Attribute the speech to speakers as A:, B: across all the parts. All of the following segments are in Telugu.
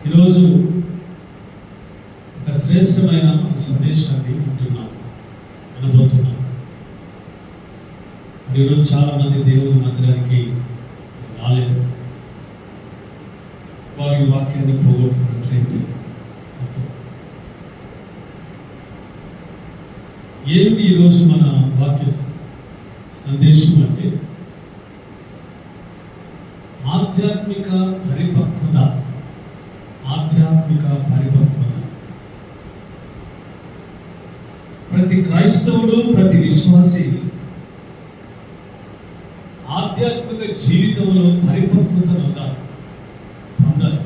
A: ఈరోజు ఒక శ్రేష్టమైన సందేశాన్ని వినబోతున్నాం. ఈరోజు చాలా మంది దేవుని మందిరానికి రాలేదు. వారి వాక్యాన్ని పోగొట్టుకున్నట్లయితే ఏమిటి ఈరోజు మన వాక్య సందేశం అంటే ఆధ్యాత్మిక పరిపక్వత. ఆధ్యాత్మిక పరిపక్వత ప్రతి క్రైస్తవుడు, ప్రతి విశ్వాసి ఆధ్యాత్మిక జీవితంలో పరిపక్వతను పొందాలి.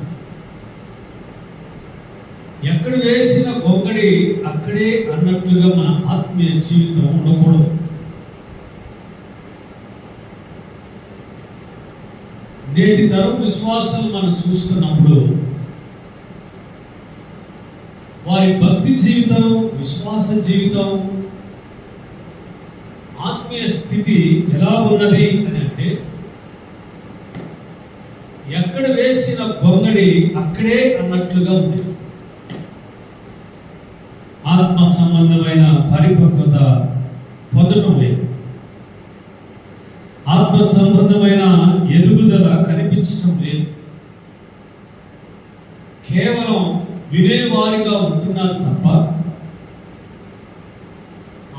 A: ఎక్కడ వేసిన గొంగడి అక్కడే అన్నట్లుగా మన ఆత్మీయ జీవితం ఉండకూడదు. నేటి తరం విశ్వాసాలు మనం చూస్తున్నప్పుడు వారి భక్తి జీవితం, విశ్వాస జీవితం, ఆత్మీయ స్థితి ఎలా ఉన్నది అని అంటే ఎక్కడ వేసిన గొంగడి అక్కడే అన్నట్లుగా ఉంది. ఆత్మ సంబంధమైన పరిపక్వత పొందటం లేదు. ఆత్మ సంబంధమైన ఎదుగుదల కనిపించటం లేదు. కేవలం వినేవారిగా ఉంటున్నారు తప్ప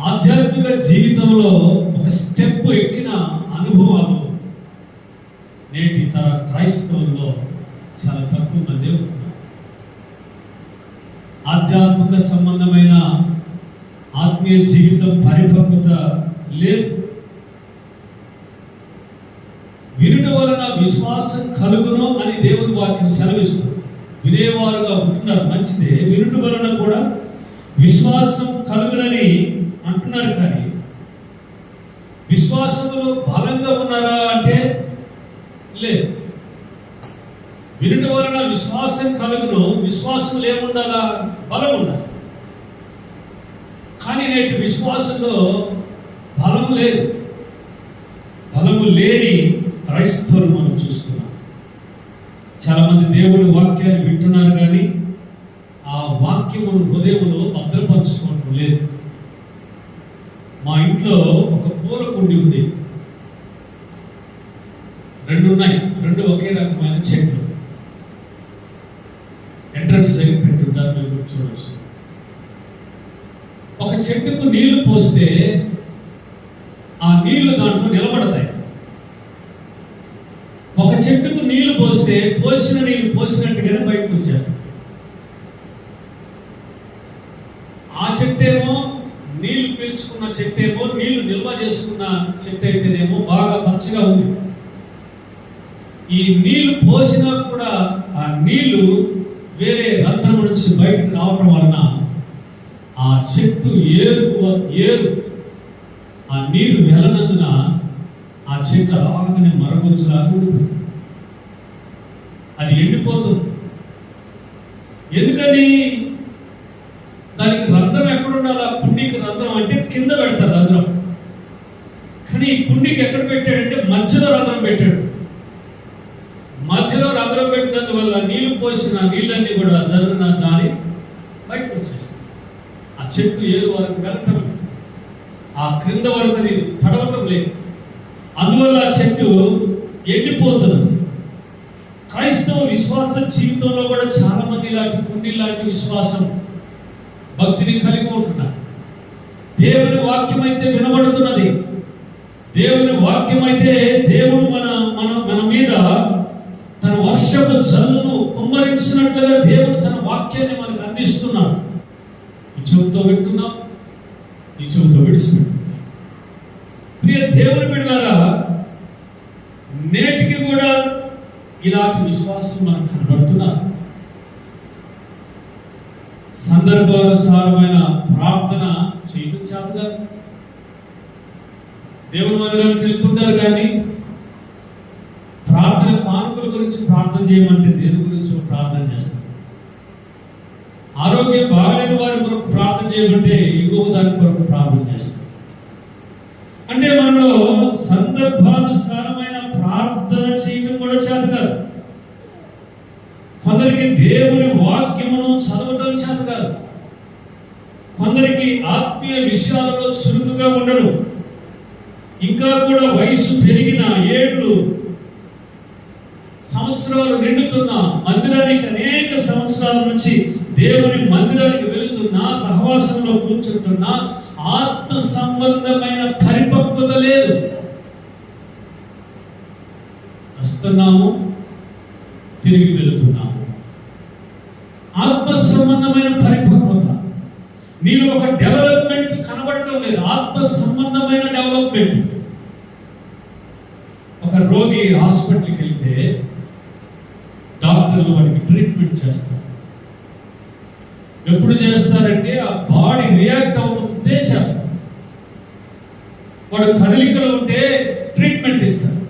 A: ఆధ్యాత్మిక జీవితంలో ఒక స్టెప్ ఎక్కిన అనుభవాలు నేటి తర క్రైస్తవుల్లో చాలా తక్కువ మంది ఉంటున్నారు. ఆధ్యాత్మిక సంబంధమైన ఆత్మీయ జీవితం పరిపక్వత లేదు. వినుట వలన విశ్వాసం కలుగును అని దేవుని వాక్యం సెలవిస్తుంది. వినేవారుగా ఉంటున్నారు, మంచిదే. వినుట వలన కూడా విశ్వాసం కలుగునని అంటున్నారు. కానీ విశ్వాసములో బలంగా ఉన్నారా అంటే లేదు. వినుట వలన విశ్వాసం కలుగును, విశ్వాసం ఏముండాలా? బలం ఉండాలి. కానీ నేటి విశ్వాసంలో బలము లేదు. బలము లేని క్రైస్తవులు మనం చూస్తున్నాం. చాలా మంది దేవుని వాక్యాన్ని వింటున్నారు, కానీ ఆ వాక్యమును హృదయంలో భద్రపరచుకోవడం లేదు. మా ఇంట్లో ఒక పూల కుండి ఉంది. రెండు ఉన్నాయి, రెండు ఒకే రకమైన చెట్లు. ఎంట్రన్స్ దగ్గర పెట్టుంటారు, మీరు చూడవచ్చు. ఒక చెట్టుకు నీళ్లు పోస్తే ఆ నీళ్లు దాంట్లో నిలబడతాయి. ఒక చెట్టుకు నీళ్లు పోస్తే పోసిన నీళ్లు పోసినట్టుగానే బయటకు వచ్చేస్తాయి. ఆ చెట్టేమో నీళ్లు పీల్చుకున్న చెట్టేమో, నీళ్లు నిల్వ చేసుకున్న చెట్టు అయితేనేమో బాగా పచ్చగా ఉంది. ఈ నీళ్లు పోసినా కూడా ఆ నీళ్లు వేరే రంధ్రం నుంచి బయటకు రావటం వలన ఆ చెట్టు ఏరు ఆ నీరు వెళ్ళనందున ఆ చెట్టు అలాగనే మరగొచ్చులాగా ఉంటుంది. అది ఎండిపోతుంది. ఎందుకని? దానికి రంధ్రం ఎక్కడుండాలి? ఆ కుండీకి రంధ్రం అంటే కింద పెడతారు రంధ్రం. కానీ ఈ కుండీకి ఎక్కడ పెట్టాడంటే మధ్యలో రంధ్రం పెట్టాడు. మధ్యలో రంధ్రం పెట్టినందువల్ల నీళ్లు పోసిన నీళ్ళన్నీ కూడా జరుగున జారి బయటకు వచ్చేస్తాయి. ఆ చెట్టు ఏరు వరకు వెళ్ళటం లేదు, ఆ క్రింద వరకు అది పడవటం లేదు. అందువల్ల ఆ చెట్టు ఎండిపోతున్నది. క్రైస్తవ విశ్వాస జీవితంలో కూడా చాలా మంది ఇలాంటి కుండీ లాంటి విశ్వాసం, భక్తిని కలిగి ఉంటున్నారు. దేవుని వాక్యం అయితే వినబడుతున్నది. దేవుని వాక్యం అయితే దేవుడు మన మీద తన వర్షపు జల్లును కుమ్మరించినట్లుగా దేవుడు తన వాక్యాన్ని మనకు అందిస్తున్నాడు. ఈ చెవుతో వింటున్నాం, ఈ చెవుతో విడిచిపెడుతున్నాం. ప్రియ దేవుని బిడ్డలారా, నేటికి కూడా ఇలాంటి విశ్వాసం మనకు కనబడుతున్నారు. సందర్భానుసారమైన ప్రార్థన చేయడం చేతగా దేవుని మందిరానికి వెళ్తుంటారు, కానీ ప్రార్థన కానుకల గురించి ప్రార్థన చేయమంటే దేని గురించి ప్రార్థన చేస్తారు. ఆరోగ్యం బాగలేని వారి కొరకు ప్రార్థన చేయమంటే ఇంకొక దాని కొరకు ప్రార్థన చేస్తారు. అంటే మనలో సందర్భానుసారమైన ప్రార్థన చేయటం కూడా చేత కాదు. కొందరికి దేవుని వాక్యమును చదవడం చేత కాదు. కొందరికి ఆత్మీయ విషయాలలో చురుకుగా ఉండరు. ఇంకా కూడా వయసు పెరిగిన ఏళ్ళు సంవత్సరాలు నిండుతున్న, మందిరానికి అనేక సంవత్సరాల నుంచి దేవుని మందిరానికి వెళుతున్నా, సహవాసంలో కూర్చుంటున్నా, ఆత్మ సంబంధమైన పరిపక్వత లేదు. వస్తున్నాము, తిరిగి వెళుతున్నాము. ఆత్మ సంబంధమైన పరిపక్వత, నీలో ఒక డెవలప్మెంట్ కనబడటం లేదు. ఆత్మ సంబంధమైన డెవలప్మెంట్. ఒక రోగి హాస్పిటల్కి వెళ్తే డాక్టర్లు వాడికి ట్రీట్మెంట్ చేస్తారు. ఎప్పుడు చేస్తారంటే ఆ బాడీ రియాక్ట్ అవుతుంటే చేస్తారు. వాడు కదలికలు ఉంటే ట్రీట్మెంట్ ఇస్తారు.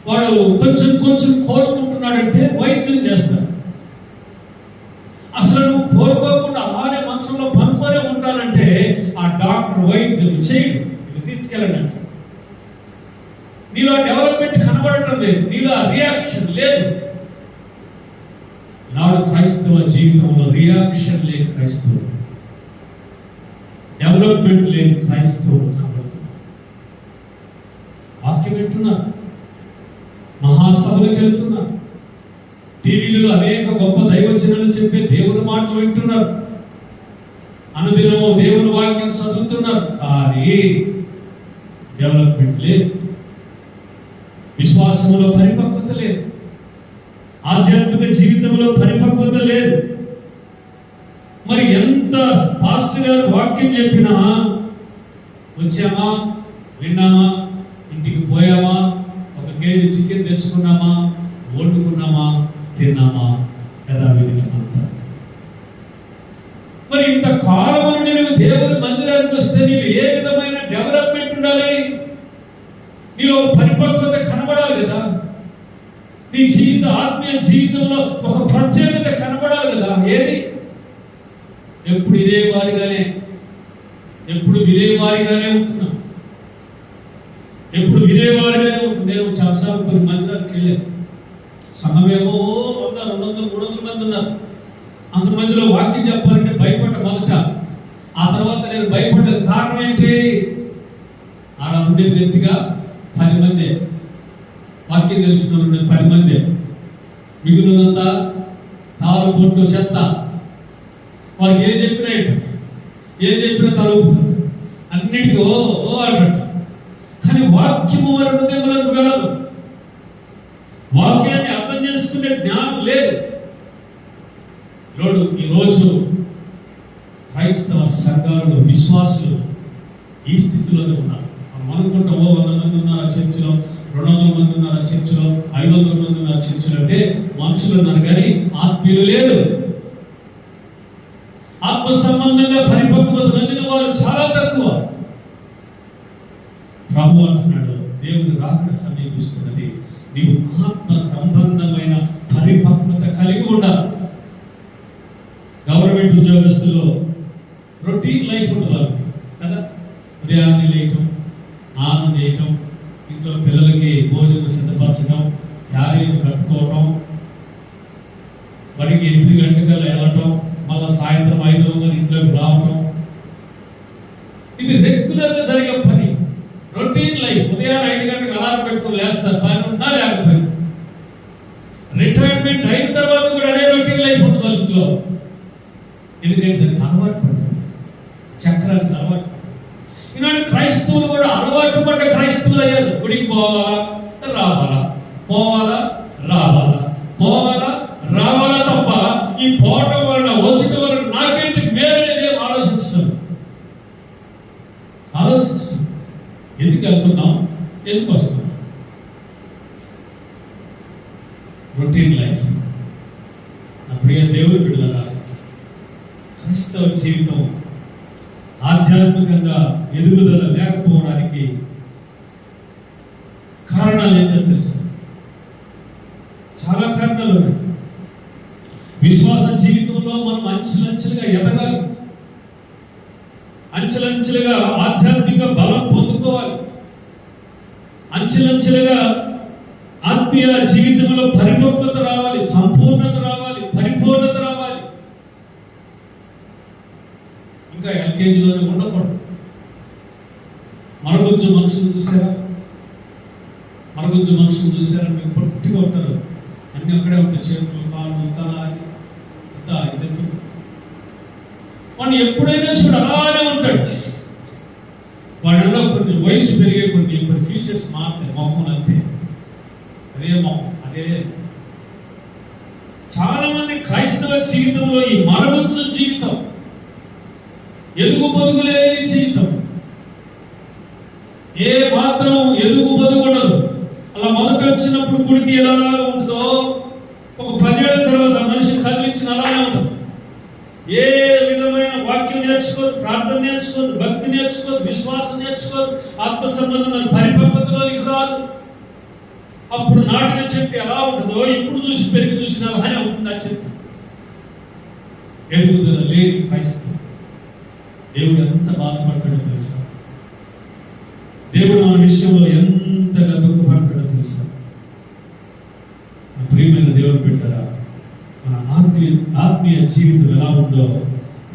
A: వాడు కొంచెం కొంచెం కోలుకుంటున్నాడంటే వైద్యం చేస్తారు. అసలు నువ్వు కోరుకోకుండా అలానే మనసులో పనుకొనే ఉంటానంటే ఆ డాక్టర్ వైద్యం చేయడు, ఇది తీసుకెళ్ళండి అంటే. నీలో డెవలప్మెంట్ కనబడటం లేదు, నీలో రియాక్షన్ లేదు. నాడు క్రైస్తవ జీవితంలో రియాక్షన్ లేని క్రైస్తవుడు, డెవలప్మెంట్ లేని క్రైస్తవుడు కనబడుతున్నారు. వాక్యం వింటున్నారు, మహాసభలకు వెళ్తున్నారు, టీవీలలో అనేక గొప్ప దైవజనులు చెప్పే దేవుని మాటలు వింటున్నారు, అనుదినము దేవుని వాక్యం చదువుతున్నారు. కానీ డెవలప్మెంట్ లేదు, విశ్వాసంలో పరిపక్వత లేదు, ఆధ్యాత్మిక జీవితంలో పరిపక్వత లేదు. మరి ఎంత పాస్టర్ గారు వాక్యం చెప్పినా వచ్చామా, విన్నామా, ఇంటికి పోయామా, ఒక కేజీ చికెన్ తెచ్చుకున్నామా, వండుకున్నామా, తిన్నామా, యథావిధిగా అంటారు. మరి ఇంత కాలం నుండి నువ్వు దేవుని మందిరానికి వస్తే నీకు ఏ విధమైన డెవలప్మెంట్ ఉండాలి? నీలో పరిపక్వత కనబడాలి కదా. నీ జీవిత ఆత్మీయ జీవితంలో ఒక ప్రత్యేకత కనబడాలి కదా. ఏది? ఎప్పుడు వినేవారిగానే ఉంటున్నాం, ఎప్పుడు వినేవారిగానే ఉంటుంది. నేను చాలాసార్లు కొన్ని మందిరానికి వెళ్ళాను. సమయమేమో 100, 200, 300 మంది ఉన్నారు. అంతమందిలో వాక్యం చెప్పాలంటే భయపడ్డ మొదట. ఆ తర్వాత నేను భయపడ్డది కారణం ఏంటి? ఆడ ఉండేది గట్టిగా 10 మందే, వాక్యం తెలిసిన ఉండేది 10 మందే, మిగిలినంతా తాను బొట్టు చెత్త. వాళ్ళకి ఏం చెప్పినా తలుపుతుంది, అన్నిటికీ ఓ అంట. కానీ వాక్యము వారి హృదయములకు వెళ్ళదు, వాక్యాన్ని అర్థం చేసుకునే జ్ఞానం లేదు. ఈరోజు క్రైస్తవ సంఘాలలో విశ్వాసులు ఈ స్థితిలోనే ఉన్నారు. మనం అనుకుంటాం 100 మంది ఉన్నారు ఆ చర్చిలో, 200 మంది ఉన్నారు ఆ చర్చిలో, 500 మంది ఉన్నారు చర్చిలో అంటే మనుషులు ఉన్నారు, కానీ ఆత్మీయులు లేరు. ఆత్మ సంబంధంగా పరిపక్వత నొందిన వారు చాలా తక్కువ. ప్రభు అంటున్నాడు, దేవుని రాకడ సమీపిస్తున్నది, నీవు ఆత్మ సంబంధమైన పరిపక్వత కలిగి ఉండాలి. గవర్నమెంట్ ఉద్యోగస్తుల్లో రొటీన్ లైఫ్ ఉంటుంది కదా. ఉదయాన్నే లేయటం, స్నానం చేయటం, ఇంట్లో పిల్లలకి భోజనం సిద్ధపరచడం, క్యారేజ్ కట్టుకోవటం, బడికి 8 గంటలకల్లా వెళ్ళటం, మళ్ళీ సాయంత్రం 5 ఇంట్లోకి రావటం. ఇది రెగ్యులర్గా జరిగే పని, రొటీన్ లైఫ్. ఉదయాన్నే 5 గంటలకు అలారం పెట్టుకుని లేస్తారు, పని ఉన్నా లేకపోయినా. రిటైర్మెంట్ అయిన తర్వాత కూడా అదే రొటీన్ లైఫ్ ఉంటుంది ఇంట్లో. ఎందుకంటే దానికి అలవాటు పడ్డారు, చక్రానికి అలవాటు. ఈనాడు క్రైస్తవులు కూడా అలవాటు పడ్డ క్రైస్తవులు అయ్యారు. గుడికి పోవాలా రావాలా, పోవాలా రావాలా, పోవాలా రావాలా తప్ప ఈ పోవటం వలన వచ్చటం వలన నాకేంటి మేలనేది ఆలోచించటం. ఎందుకు వెళ్తున్నాం, ఎందుకు వస్తున్నాం? Routine life. నా ప్రియ దేవుని బిడ్డలారా, క్రైస్తవ జీవితం ఆధ్యాత్మికంగా ఎదుగుదల లేకపోవడానికి కారణాలు ఏంటో తెలుసు. చాలా కారణాలు ఉన్నాయి. విశ్వాస జీవితంలో మనం అంచెలంచెలుగా ఎదగాలి, అంచెలంచెలుగా ఆధ్యాత్మిక బలం పొందుకోవాలి, అంచెలంచెలుగా ఆత్మీయ జీవితంలో పరిపక్వత రావాలి, సంపూర్ణత రావాలి. ఎల్కేజీలోనే ఉండకూడదు. మరగుజ్జు మనుషులు చూసారా? మరగుజ్జు మనుషులు చూసారా? మీకు పొట్టిగా ఉంటారు, అన్నీ అక్కడే ఉంటాయి, చేతులు కాళ్ళు తల అంతా ఇదంతా. వాడిని ఎప్పుడైనా చూడు అలానే ఉంటాడు. వాడిలో కొన్ని వయసు పెరిగే కొన్ని ఫీచర్స్ మారుతాయి, మొహం అంతే, అదే మొహం అదే. చాలా మంది క్రైస్తవ జీవితంలో ఈ మరగుజ్జు జీవితం, ఎదుగు పొదుగులేని జీవితం, ఏ మాత్రం ఎదుగు పొదుగుండదు. అలా మొదట వచ్చినప్పుడు గుడికి ఎలా ఉంటుందో ఒక 10 ఏళ్ల తర్వాత మనిషి కదిలించిన అలానే ఉంటుంది. ఏ విధమైన వాక్యం నేర్చుకోదు, ప్రార్థన నేర్చుకోదు, భక్తి నేర్చుకోదు, విశ్వాసం నేర్చుకోదు, ఆత్మ సంబంధమైన పరిపక్వతలోనికి రాదు. అప్పుడు నాటిన చెట్టు ఎలా ఉంటుందో ఇప్పుడు చూసి పెరిగి చూసిన అలానే ఉంటుంది. ఆ చెట్టు ఎదుగుదల లేని క్రైస్తవం. దేవుడు ఎంత బాధపడతాడో తెలుసా? దేవుడు మన విషయంలో ఎంతగా దుఃఖపడతాడో తెలుసా? ప్రియమైన దేవుడు బిడ్డరా, మన ఆత్మీయ జీవితం ఎలా ఉందో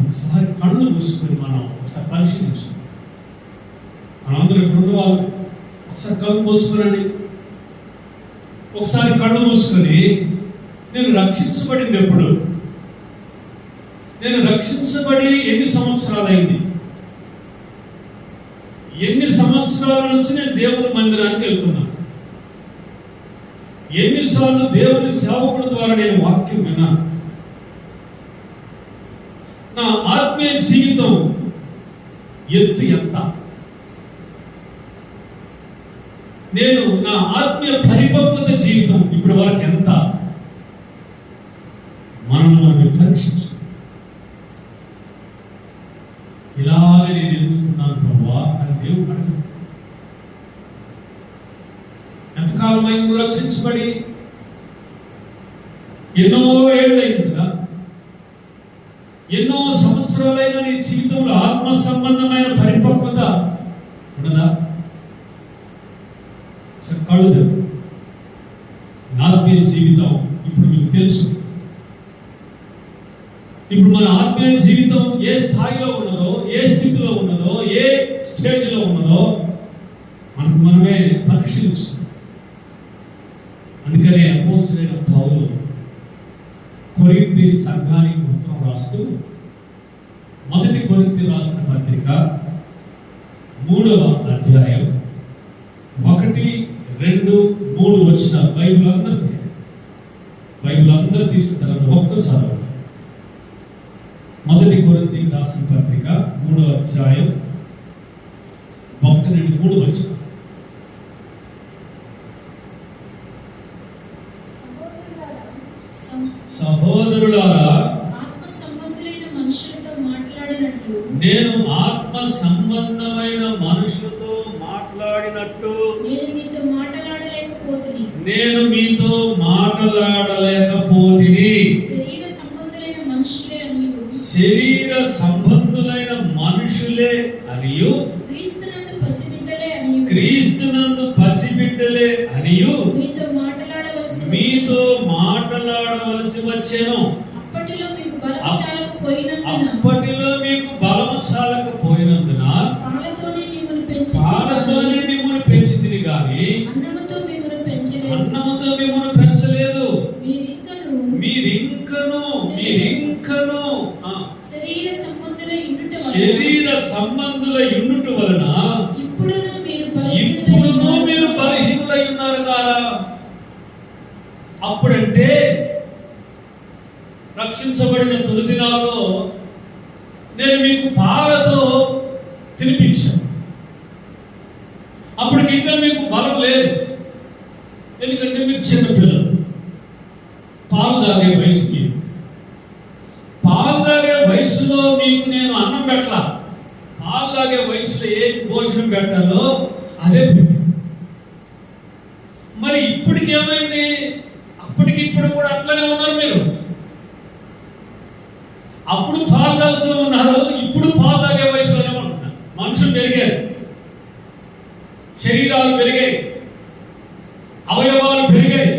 A: ఒకసారి కళ్ళు మూసుకొని మనం ఒకసారి పరిశీలించాం. మనందరూ ఇక్కడ ఉన్న వాళ్ళు ఒకసారి కళ్ళు మూసుకునండి. ఒకసారి కళ్ళు మూసుకొని, నేను రక్షించబడింది ఎప్పుడు? నేను రక్షించబడి ఎన్ని సంవత్సరాలు అయింది? ఎన్ని సంవత్సరాల నుంచి నేను దేవుని మందిరానికి వెళ్తున్నాను? ఎన్నిసార్లు దేవుని సేవకుడు ద్వారా నేను వాక్యం విన్నాను? నా ఆత్మీయ జీవితం ఎత్తు ఎంత? నేను నా ఆత్మీయ పరిపక్వత జీవితం ఇప్పటి వరకు ఎంత? మనం పరీక్షించు. ఇలాగే నేను ఎదుర్కొన్నాను ప్రభువా అని దేవుడు అడగడు. ఎంతకాలమైంది నువ్వు రక్షించబడి? ఎన్నో ఏళ్ళైంది కదా, ఎన్నో సంవత్సరాలైన నీ జీవితంలో ఆత్మ సంబంధమైన పరిపక్వత ఉన్నదా? కళ్ళు ఆత్మీయ జీవితం ఇప్పుడు మీకు తెలుసు. ఇప్పుడు మన ఆత్మీయ జీవితం ఏ స్థాయిలో ఉన్నదో, ఏ స్థితిలో ఉన్నదో, ఏ స్టేజ్లో ఉన్నదో మనకు మనమే పరిశీలించుకున్నాం. అందుకనే అపోస్తలుడైన పౌలు కొరింథీ సంఘానికి ఉత్తరం రాస్తూ, మొదటి కొరింథీ రాసిన పత్రిక 3వ అధ్యాయం 1, 2, 3 వచ్చిన బైబిల్ అందరూ తీసిన తర్వాత ఒక్కసారి మొదటి కొరింథీకి రాసిన పత్రిక 3వ అధ్యాయం 1, 2, 3 వచ్చిన. సహోదరులారా, నేను ఆత్మ సంబంధమైన మనుషులతో మాట్లాడినట్టు నేను మీతో మాట్లాడలేకపోతిని. శరీర సంబంధులైన మనుషులే అనియు క్రీస్తునందు పసిబిడ్డలే అనియు మీతో మాట్లాడవలసి వచ్చెను. అప్పటిలో మీకు బలము చాలకపోయినందున పాలతోనే మిమ్మల్ని పెంచితిని గాని అన్నముతో మిమ్మల్ని పెంచలేదు. మీరింకను శరీర సంబంధుల యుండుట వలన ఇప్పుడును మీరు బలహీనులై ఉన్నారు కదా. అప్పుడంటే రక్షించబడిన తొలి దినాల్లో నేను మీకు పాలతో తినిపించాను. అప్పటికి ఇంకా మీకు బలం లేదు, ఎందుకంటే మీరు చిన్నపిల్లలు. పాలు తాగే వయసుకి, పాలు తాగే వయసులో మీకు నేను అన్నం పెట్టాల. పాలు తాగే వయసులో ఏ భోజనం పెట్టాలో అదే పెట్టు. మరి ఇప్పటికి ఏమైంది? అప్పటికి ఇప్పుడు కూడా అట్లనే ఉన్నారు మీరు. అప్పుడు పాలు తాగుతూ ఉన్నారు, ఇప్పుడు పాలు తాగే వయసులోనే ఉంటున్నారు. మనుషులు పెరిగారు, శరీరాలు పెరిగాయి, అవయవాలు పెరిగాయి,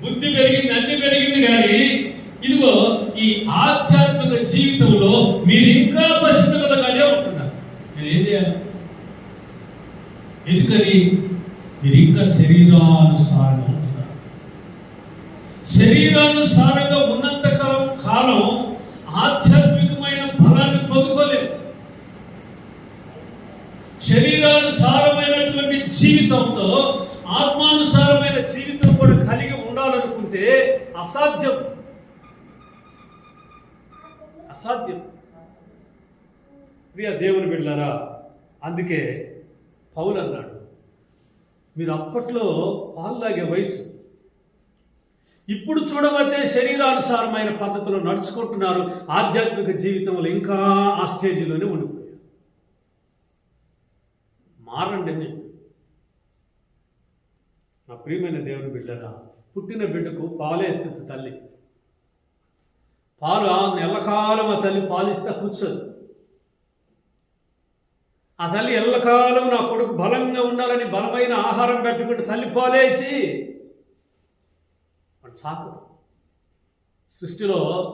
A: బుద్ధి పెరిగింది, అన్ని పెరిగింది. కానీ ఇదిగో ఈ ఆధ్యాత్మిక జీవితంలో మీరు ఇంకా పసిపిల్లల ఎందుకని? మీరు ఇంకా శరీరానుసారంగా ఉంటున్నారు. శరీరానుసారంగా ఉన్నంత కాలం ఆధ్యాత్మికమైన ఫలాన్ని పొందుకోలేదు. శరీరానుసారమైనటువంటి జీవితంతో ఆత్మానుసారమైన జీవితం కూడా కలిగి ఉండాలనుకుంటే అసాధ్యం. ప్రియ దేవుని బిడ్డలారా, అందుకే పౌలు అన్నాడు, మీరు అప్పట్లో పాలు తాగే వయసు, ఇప్పుడు చూడబోతే శరీరానుసారమైన పద్ధతిలో నడుచుకుంటున్నారు. ఆధ్యాత్మిక జీవితంలో ఇంకా ఆ స్టేజ్లోనే ఉండిపోయారు. మారండి అని చెప్పి. నా ప్రియమైన దేవుని బిడ్డరా, పుట్టిన బిడ్డకు పాలేస్తుంది తల్లి. పాలు ఎల్లకాలం ఆ తల్లి పాలిస్తా కూర్చోదు. ఆ తల్లి ఎల్లకాలం నా కొడుకు బలంగా ఉండాలని బలమైన ఆహారం పెట్టుకుంటే తల్లి పాలేచి వాడు సాకదు.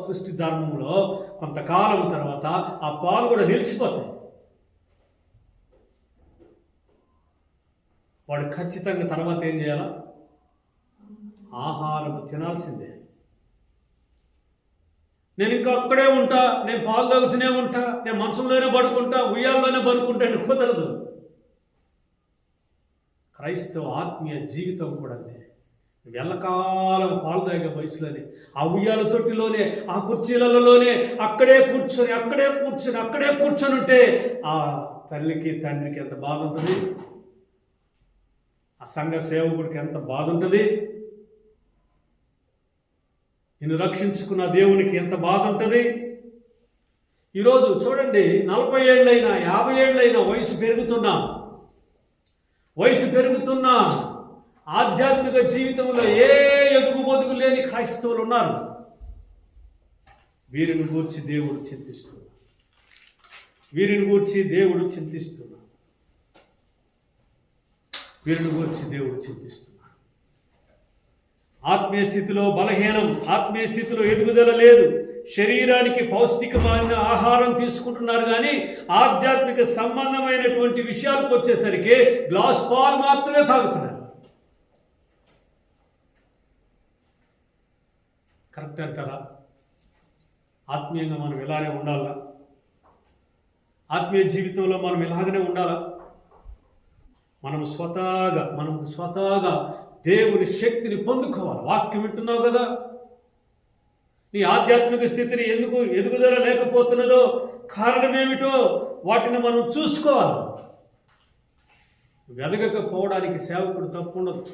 A: సృష్టి ధర్మంలో కొంతకాలం తర్వాత ఆ పాలు కూడా నిలిచిపోతాయి. వాడు ఖచ్చితంగా తర్వాత ఏం చేయాలా? ఆహారం తినాల్సిందే. నేను ఇంకా అక్కడే ఉంటా, నేను పాలు తాగుతూనే ఉంటా, నేను మంచంలోనే పడుకుంటా, ఉయ్యాల్లోనే పడుకుంటా అని కుదరదు. క్రైస్తవ ఆత్మీయ జీవితం కూడా అంతే. ఎల్లకాలం పాలు తాగే వయసులోనే ఆ ఉయ్యాల తొట్టిలోనే ఆ కుర్చీలలోనే అక్కడే కూర్చొని ఉంటే ఆ తల్లికి తండ్రికి ఎంత బాధ ఉంటుంది, ఆ సంఘ సేవకుడికి ఎంత బాధ ఉంటుంది, నిన్ను రక్షించుకున్న దేవునికి ఎంత బాధ ఉంటుంది. ఈరోజు చూడండి, 40 ఏళ్ళైనా 50 ఏళ్ళైనా వయసు పెరుగుతున్నా ఆధ్యాత్మిక జీవితంలో ఏ ఎదుగుబొదుగు లేని క్రైస్తవులు ఉన్నారు. వీరిని గూర్చి దేవుడు చింతిస్తున్నాడు. ఆత్మీయ స్థితిలో బలహీనం, ఆత్మీయ స్థితిలో ఎదుగుదల లేదు. శరీరానికి పౌష్టికమైన ఆహారం తీసుకుంటున్నారు, కానీ ఆధ్యాత్మిక సంబంధమైనటువంటి విషయాలకు వచ్చేసరికి గ్లాస్ పాలు మాత్రమే తాగుతున్నారు. కరెక్ట్ అంటారా? ఆత్మీయంగా మనం ఇలానే ఉండాలా? ఆత్మీయ జీవితంలో మనం ఇలాగనే ఉండాలా? మనం స్వతహాగా దేవుని శక్తిని పొందుకోవాలి. వాక్యం వింటున్నావు కదా, నీ ఆధ్యాత్మిక స్థితిని ఎందుకు ఎదుగుదల లేకపోతున్నదో కారణమేమిటో వాటిని మనం చూసుకోవాలి. ఎదగకపోవడానికి సేవకుడు తప్పు ఉండదు.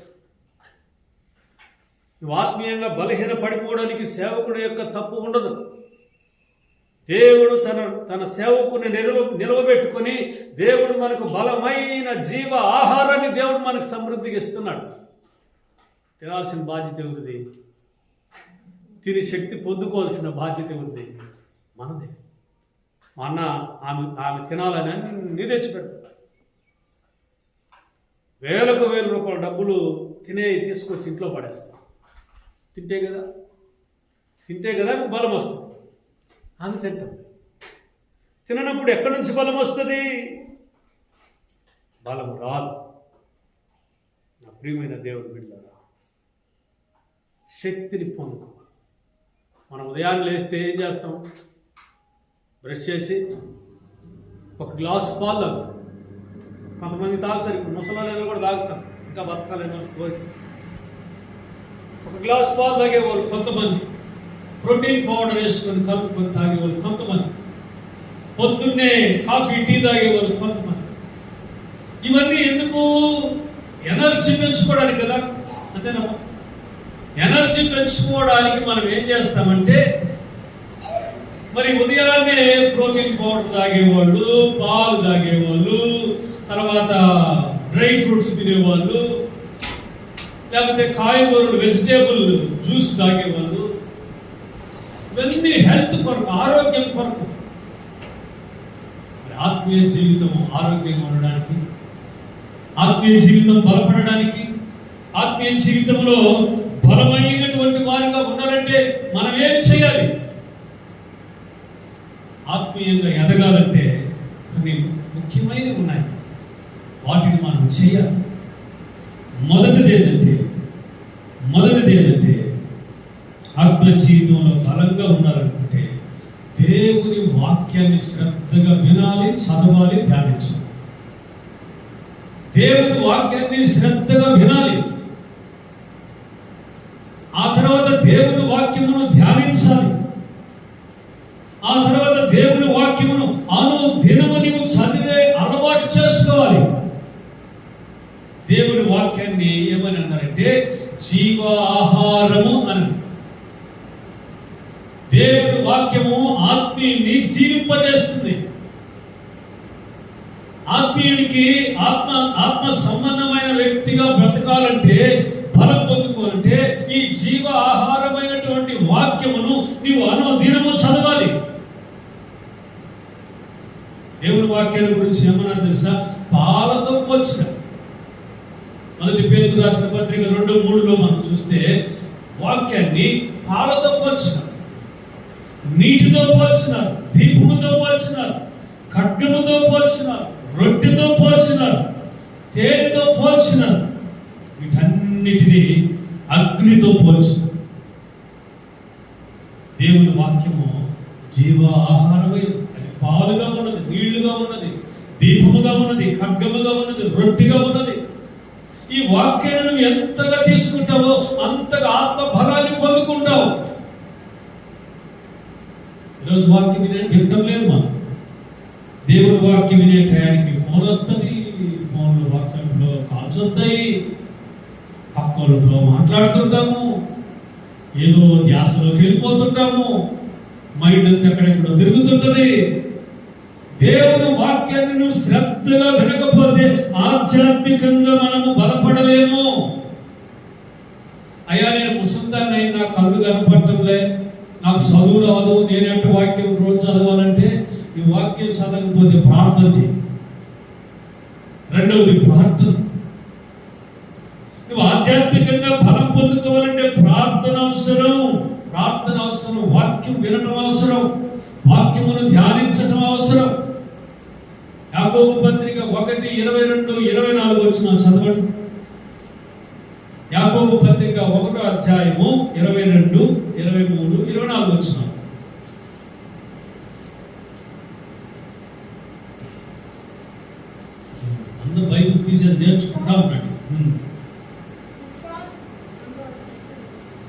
A: నువ్వు ఆత్మీయంగా బలహీన పడిపోవడానికి సేవకుడు యొక్క తప్పు ఉండదు. దేవుడు తన సేవకుని నిలవబెట్టుకొని దేవుడు మనకు బలమైన జీవ ఆహారాన్ని దేవుడు మనకు సమృద్ధిగా ఇస్తున్నాడు. తినాల్సిన బాధ్యత ఉంది, తిని శక్తి పొందుకోవాల్సిన బాధ్యత ఉంది మనదే. మా అన్న ఆమె తినాలని అన్నీ తెచ్చిపెడతాడు. వేలకు వేల రూపాయల డబ్బులు తీసుకొచ్చి ఇంట్లో పడేస్తాం. తింటే కదా బలం వస్తుంది. అని తింటాం. తిననప్పుడు ఎక్కడి నుంచి బలం వస్తుంది? బలము రాదు. నా ప్రియమైన దేవుని బిడ్డలారా, శక్తిని పొందుకోవాలి. మనం ఉదయాన్నే లేస్తే ఏం చేస్తాం? బ్రష్ చేసి ఒక గ్లాసు పాలు తాగుతాం. కొంతమంది తాగుతారు, ఇప్పుడు ముసలాళ్ళు కూడా తాగుతారు, ఇంకా బతకాలని కోరిక. ఒక గ్లాసు పాలు తాగేవాళ్ళు కొంతమంది, ప్రోటీన్ పౌడర్ వేసుకొని కలుపుకొని తాగేవాళ్ళు కొంతమంది, పొద్దున్నే కాఫీ టీ తాగేవాళ్ళు కొంతమంది. ఇవన్నీ ఎందుకు? ఎనర్జీ పెంచుకోవడానికి కదా, అంతేనా? ఎనర్జీ పెంచుకోవడానికి మనం ఏం చేస్తామంటే, మరి ఉదయాన్నే ప్రోటీన్ పౌడర్ తాగేవాళ్ళు, పాలు తాగేవాళ్ళు, తర్వాత డ్రై ఫ్రూట్స్ తినేవాళ్ళు, లేకపోతే కాయగూరలు వెజిటేబుల్ జ్యూస్ తాగేవాళ్ళు, ఇవన్నీ హెల్త్ కొరకు, ఆరోగ్యం కొరకు. ఆత్మీయ జీవితం ఆరోగ్యంగా ఉండడానికి, ఆత్మీయ జీవితం బలపడడానికి, ఆత్మీయ జీవితంలో బలమైనటువంటి వారిగా ఉండాలంటే మనం ఏం చేయాలి? ఆత్మీయంగా ఎదగాలంటే కొన్ని ముఖ్యమైనవి ఉన్నాయి. వాటిని మనం చేయాలి. మొదటిది ఏంటంటే ఆత్మ జీవితంలో బలంగా ఉండాలనుకుంటే దేవుని వాక్యాన్ని శ్రద్ధగా వినాలి, చదవాలి, ధ్యానించాలి. దేవుని వాక్యాన్ని శ్రద్ధగా వినాలి. ఆ తర్వాత దేవుని వాక్యమును ధ్యానించాలి. ఆ తర్వాత దేవుని వాక్యమును అనుదినము నీవు చదివే అలవాటు చేసుకోవాలి. దేవుని వాక్యాన్ని ఏమని అన్నారంటే జీవ ఆహారము అని. దేవుని వాక్యము ఆత్మీయుని జీవింపజేస్తుంది. ఆత్మీయునికి ఆత్మ సంబంధమైన వ్యక్తిగా బ్రతకాలంటే, బలం పొందుకోవాలంటే ఈ జీవ ఆహారమైనటువంటి వాక్యమును నీవు అనుదినము చదవాలి. దేవుని వాక్యాల గురించి ఏమన్నా తెలుసా? పాలతో పోల్చిన. మొదటి పేతురు రాసిన పత్రిక 2:3 మనం చూస్తే వాక్యాన్ని పాలతో పోల్చినారు, నీటితో పోల్చినారు, దీపముతో పోల్చినారు, ఖడ్గముతో పోల్చినారు, రొట్టెతో పోల్చినారు, తేనెతో పోల్చినారు, వీటన్నిటినీ అగ్నితో పోల్చినారు. దేవుని వాక్యము జీవ ఆహారమై, అది పాలుగా ఉన్నది, నీళ్లుగా ఉన్నది, దీపముగా ఉన్నది, ఖడ్గముగా ఉన్నది, రొట్టెగా ఉన్నది. ఈ వాక్యాన్ని నువ్వు ఎంతగా తీసుకుంటావో అంతగా ఆత్మ బలాన్ని పొందుకుంటావు. ఈరోజు వాక్యం వినటం లేదు. మా దేవుని వాక్యం వినే టయానికి ఫోన్ వస్తుంది, ఫోన్లో వాట్సాప్లో కాల్స్ వస్తాయి, పక్కలతో మాట్లాడుతుంటాము, ఏదో ధ్యాసలోకి వెళ్ళిపోతుంటాము, మైండ్ అంతా ఎక్కడెక్కడో తిరుగుతుంటది. దేవుని వాక్యాన్ని నువ్వు శ్రద్ధగా వినకపోతే ఆధ్యాత్మికంగా మనము బలపడలేము. అయ్యా నేను ముసందాన్ని అయినా, నా కళ్ళు కనపడటంలే, నాకు చదువు రాదు, నేనంటే వాక్యం రోజు చదవాలంటే ఈ వాక్యం చదవకపోతే ప్రార్థన చేయి. రెండవది ప్రార్థన. నువ్వు ఆధ్యాత్మికంగా బలం పొందుకోవాలంటే ప్రార్థన అవసరం. వాక్యం వినటం అవసరం, వాక్యమును ధ్యానించటం అవసరం. యాకోబు పత్రిక 1:22-24 వచ్చిన చదవండి. యాకోబు పత్రిక 1:22-23-24 వచ్చిన. అందరూ బైబిల్ తీసేది నేర్చుకుంటా ఉండండి.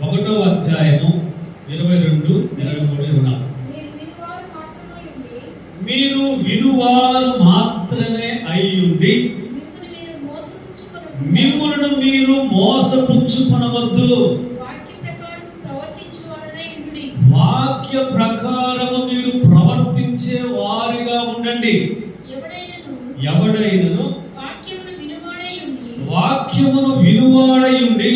A: 1:22-23-24. మీరు వినువారు మాత్రమే అయ్యుండి మిమ్ములను మీరు మోసపుచ్చుకొనవద్దు. వాక్య ప్రకారము మీరు ప్రవర్తించే వారిగా ఉండండి. ఎవడైనను వాక్యమును వినువాడై ఉండి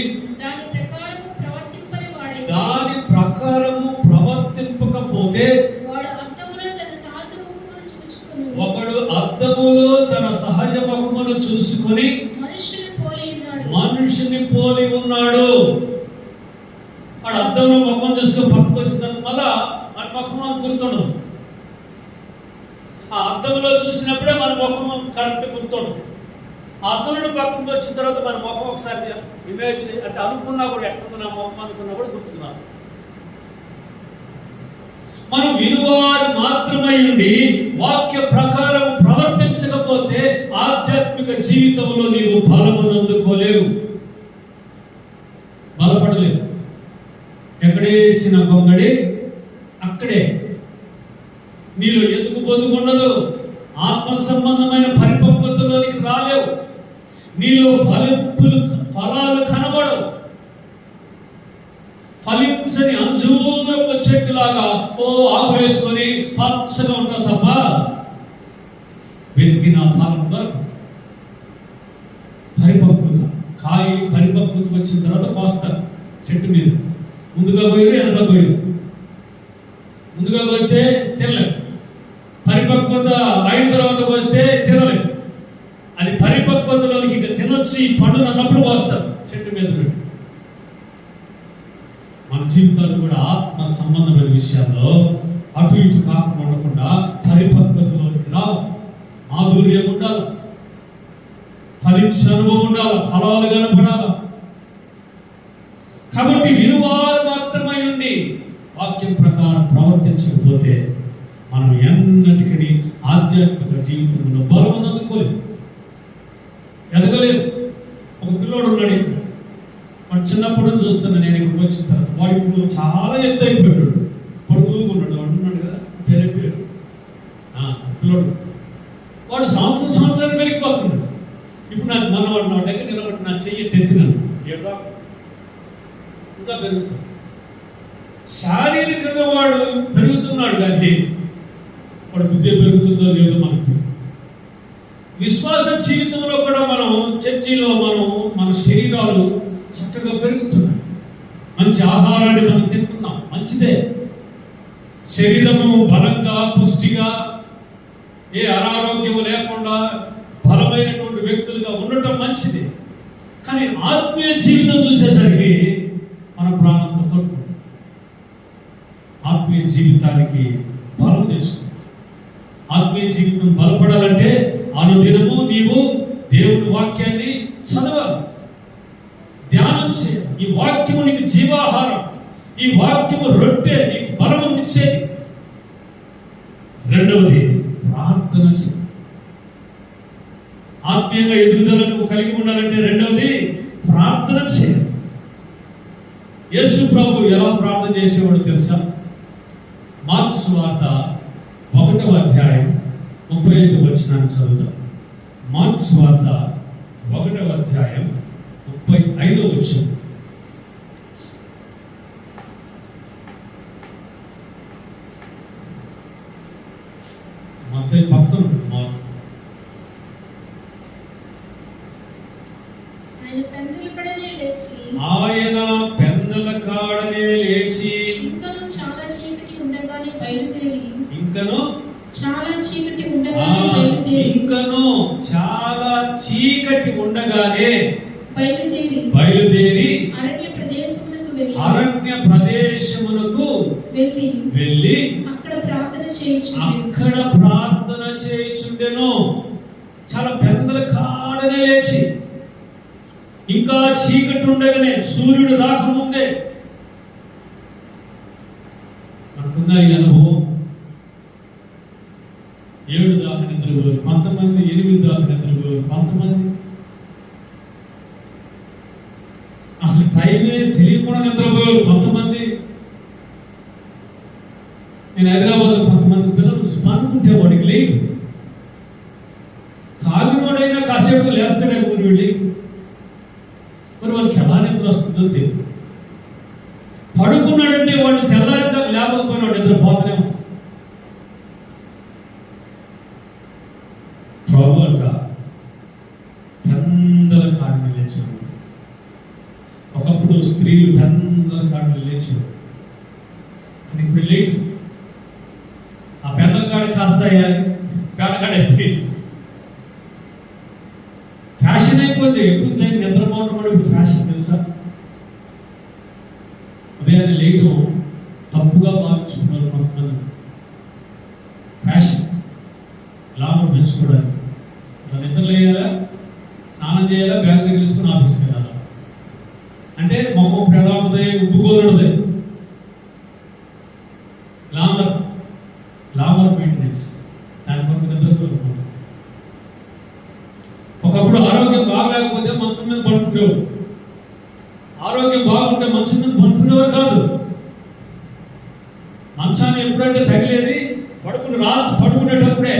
A: దాని ప్రకారము ప్రవర్తింపకపోతే ఒకడు అద్దములో తన సహజ ముఖమును చూసుకొని మనుషుని పోలి ఉన్నాడు. వాడు అద్దంలో ముఖం చూసుకొని పక్కకు వచ్చిన మళ్ళా మన ముఖం గుర్తుండదు. ఆ అద్దంలో చూసినప్పుడే మన ముఖం కరెక్ట్ గుర్తుండదు. ఆ అద్దంలో పక్కకు వచ్చిన తర్వాత మన ముఖం ఒకసారి ఇమేజ్ అంటే అనుకున్నా కూడా ఎక్కడ నా ముఖం అనుకున్నా కూడా గుర్తున్నాను. మనం వినువారు మాత్రమై ఉండి వాక్య ప్రకారం ప్రవర్తించకపోతే ఆధ్యాత్మిక జీవితంలో నీవు బలమును అందుకోలేవు, బలపడలేవు. ఎక్కడేసిన గొంగడి అక్కడే. నీలో ఎదుగు బొదుగుండదు, ఆత్మ సంబంధమైన పరిపక్వతలోనికి రాలేవు, నీలో ఫలాలు కనబడవు. ఫలించని అంజూరపు చెట్టులాగా ఆకురేసుకొని పచ్చగా ఉంటావు తప్ప వెతికిన ఫలం దొరకదు. పరిపక్వత వచ్చిన తర్వాత కోస్తారు చెట్టు మీద. ముందుగా పోయి వెనక పోయి, ముందుగా పోస్తే తినలేం, పరిపక్వత అయిన తర్వాత పోస్తే తినలేం. అది పరిపక్వతలోనికి ఇంకా తినొచ్చి పండు అన్నప్పుడు పోస్తారు చెట్టు మీద పెట్టి. మన జీవితాలు కూడా ఆత్మ సంబంధమైన విషయాల్లో అటు ఇటు కాకుండా ఉండకుండా పరిపక్వతలోనికి రావు, మాధుర్యం ఉండాలి. ఫలించే అనుభవం ఉండాలి, ఫలాలు కనపడాలి. కాబట్టి వినువారు మాత్రమై ఉండి వాక్యం ప్రకారం ప్రవర్తించకపోతే మనం ఎన్నటికీ ఆధ్యాత్మిక జీవితంలో బలం అందుకోలేదు, ఎదగలేదు. ఒక పిల్లోడు ఉన్నాడు ఇక్కడ, వాడు చిన్నప్పుడు చూస్తున్నా నేను ఇక్కడికి వచ్చిన తర్వాత. వాడు ఇప్పుడు చాలా ఎత్తు అయిపోయాడు, పడుకున్నాడు. వాడు ఉన్నాడు కదా, పేరు పిల్లోడు. వాడు సంవత్సరానికి పెరిగిపోతున్నాడు. ఇప్పుడు నాకు మన వాడు నా దగ్గర నిలబడి నా చెయ్యి ఎత్తినాను, ఏడా ఇంకా పెరుగుతాడు. శారీరకంగా వాడు పెరుగుతున్నాడు, కానీ వాడు బుద్ధి పెరుగుతుందో లేదో మనకు తెలియదు. విశ్వాస జీవితంలో కూడా మనం చర్చిలో మన శరీరాలు చక్కగా పెరుగుతున్నాయి. మంచి ఆహారాన్ని మనం తింటున్నాం, మంచిదే. శరీరము బలంగా పుష్టిగా ఏ అనారోగ్యము లేకుండా బలమైనటువంటి వ్యక్తులుగా ఉండటం మంచిది. కానీ ఆత్మీయ జీవితం చూసేసరికి మన ప్రాణంతో కొట్టుకుంటాం. ఆత్మీయ జీవితానికి బలం తెచ్చుకుంటాం. ఆత్మీయ జీవితం బలపడాలంటే అనుదినము నీవు దేవుని వాక్యాన్ని చదవాలి, ధ్యానం చేయాలి. ఈ వాక్యము నీకు జీవాహారం, ఈ వాక్యము రొట్టె, నీకు బలము ఇచ్చేది. రెండవది ప్రార్థన చేయాలి. ఆత్మీయంగా ఎదుగుదలను కలిగి ఉండాలంటే రెండవది ప్రార్థన చేయాలి. యేసు ప్రభు ఎలా ప్రార్థన చేసేవాడు తెలుసా? మార్కు సువార్త 1వ అధ్యాయం 35వ వచనాన్ని చదువుదాం. మార్కు సువార్త 1వ అధ్యాయం 35వ వచనం. మత్తయి పక్కన ఆయన పెందల కాడనే లేచి ఇంకను చాలా చీకటి ఉండగానే బయలుదేరి అరణ్య ప్రదేశమునకు వెళ్ళి అక్కడ ప్రార్థన చేయుచుండెను. చాలా పెందల కాడనే లేచి, ఇంకా చీకటి ఉండగానే, సూర్యుడు రాకముందే. మనకున్న ఈ అనుభవం. 7 దాకా నిద్రపోయారు కొంతమంది, 8 దాకా నిద్రపోయారు కొంతమంది. అసలు టైమే తెలియకుండా నిద్రపోయారు కొంతమంది. నేను హైదరాబాద్లో కొంతమంది పిల్లలు పనుకుంటే వాడికి లేదు, తాగినోడైనా కాసేపు లేస్తాడే ఊరి వెళ్ళి. మరి వాడికి ఎలా నిద్ర వస్తుందో తెలియదు. పడుకున్నాడంటే వాడిని తెల్లారిందాక లేకపోయినా వాడు నిద్రపోతూనే ఉంటాడు. ప్రభు అంట పెందల కాడిని లేచాడు. ఒకప్పుడు స్త్రీలు పెందల కాడిని లేచారు, కానీ ఇప్పుడు లేటు. ఆ పెందల కాడ కాస్త పేదకాడ అయిపోయింది, ఫ్యాషన్ అయిపోయింది. ఎక్కువ టైం నిద్రపోవడం కూడా ఇప్పుడు ఫ్యాషన్ తెలుసా? ఉదయాన్నే లేటు తప్పుగా మార్చుకున్నారు కొంతమంది. ఫ్యాషన్ లాభం పెంచుకోవడానికి నిద్ర లేయాలా, స్నానం చేయాలా, బ్యాగ్ తగిలించుకుని ఆఫీస్కి వెళ్ళాలా. అంటే మొహం ఎలా ఉంటుంది? ఉబ్బుకోలుంటుంది. గ్లామర్ మెయింటెనెన్స్, దాని కొరకు నిద్ర కోరుకుంటుంది. ఒకప్పుడు ఆరోగ్యం బాగలేకపోతే మంచం మీద పడుకునేవారు. ఆరోగ్యం బాగుంటే మంచం మీద పడుకునేవారు కాదు. మంచాన్ని ఎప్పుడంటే తగిలేది పడుకునేటప్పుడే.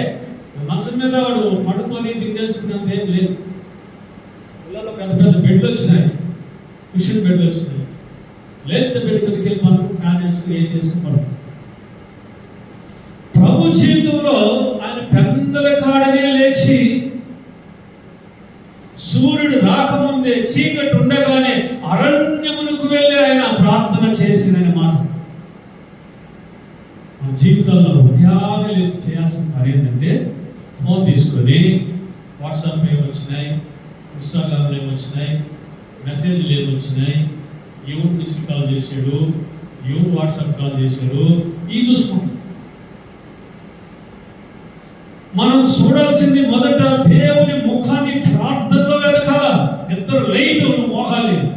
A: మంచం మీద వాడు పడుకొని తిండేసుకునేంత ఏం లేదు. పిల్లల్లో పెద్ద పెద్ద బెడ్లు వచ్చినాయి, కుషన్ బెడ్లు వచ్చినాయి. లేత బెడ్ కిందకి వెళ్ళి పడుకు, ఫ్యాన్ వేసుకుని వేసేసుకుని పడుకు. ప్రభు జీవితంలో ఆయన పెందల కాడనే లేచి, సూర్యుడు రాకముందే, చీకటి ఉండగానే అరణ్యమునకు వెళ్ళి ఆయన ప్రార్థన చేసిన మాట. మన జీవితంలో ఉదయాన్నే లేచి చేయాల్సిన పని ఏంటంటే, ఫోన్ తీసుకొని వాట్సాప్ ఏమొచ్చినాయి, ఇన్స్టాగ్రామ్లో ఏమొచ్చినాయి, మెసేజ్లు ఏమొచ్చినాయి, ఎవరు మిస్డ్ కాల్ చేశాడు, ఎవరు వాట్సాప్ కాల్ చేశారు, ఇవి చూసుకుంటాం. మనం చూడాల్సింది మొదట దేవుని ముఖాన్ని ప్రార్థనలో నిద్ర లేయటం మోహాలు లేదు.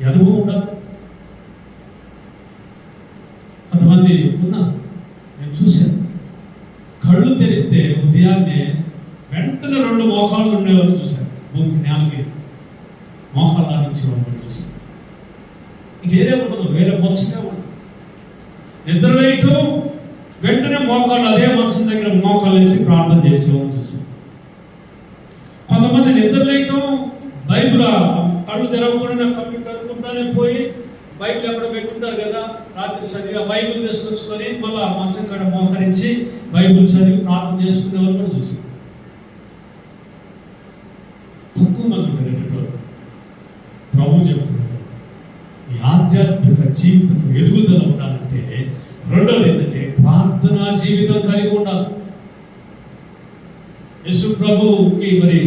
A: అనుభవం ఉండదు. కొంతమంది ఉన్నారు, నేను చూశాను, కళ్ళు తెరిస్తే ఉదయాన్నే వెంటనే 2 మోకాళ్ళు ఉండేవాళ్ళు చూశాను. భూమికి నేలకి మోకాళ్ళు ఆడించేవాళ్ళు చూశాను. ఇంకేరే ఉండదు, వేరే మంచిగా ఉండదు. నిద్ర వేయటం వెంటనే మోకాళ్ళు అదే మంచం దగ్గర మోకాళ్ళు వేసి ప్రార్థన చేసేవాళ్ళు చూశాను. కొంతమంది నిద్ర లేయటం బైబిల్ కళ్ళు తెరవకుండా కంప్యూటర్ అనుకుంటానే పోయి బైబిల్ ఎక్కడ పెట్టుంటారు కదా, రాత్రి చదివి ఆ బైబిల్ తీసుకొచ్చుకొని మళ్ళీ ఆ మంచం కాడ మోకరించి బైబిల్ చదివి ప్రార్థన చేసుకునే వాళ్ళు కూడా చూశాను. తక్కువ మంది ఉండేటటువంటి ప్రభు చెప్తున్నారు, ఈ ఆధ్యాత్మిక జీవితం ఎదుగుదల ఉండాలంటే రెండవది ఏంటంటే ప్రార్థనా జీవితం కలిగి ఉండాలి. యేసు ప్రభుకి మరి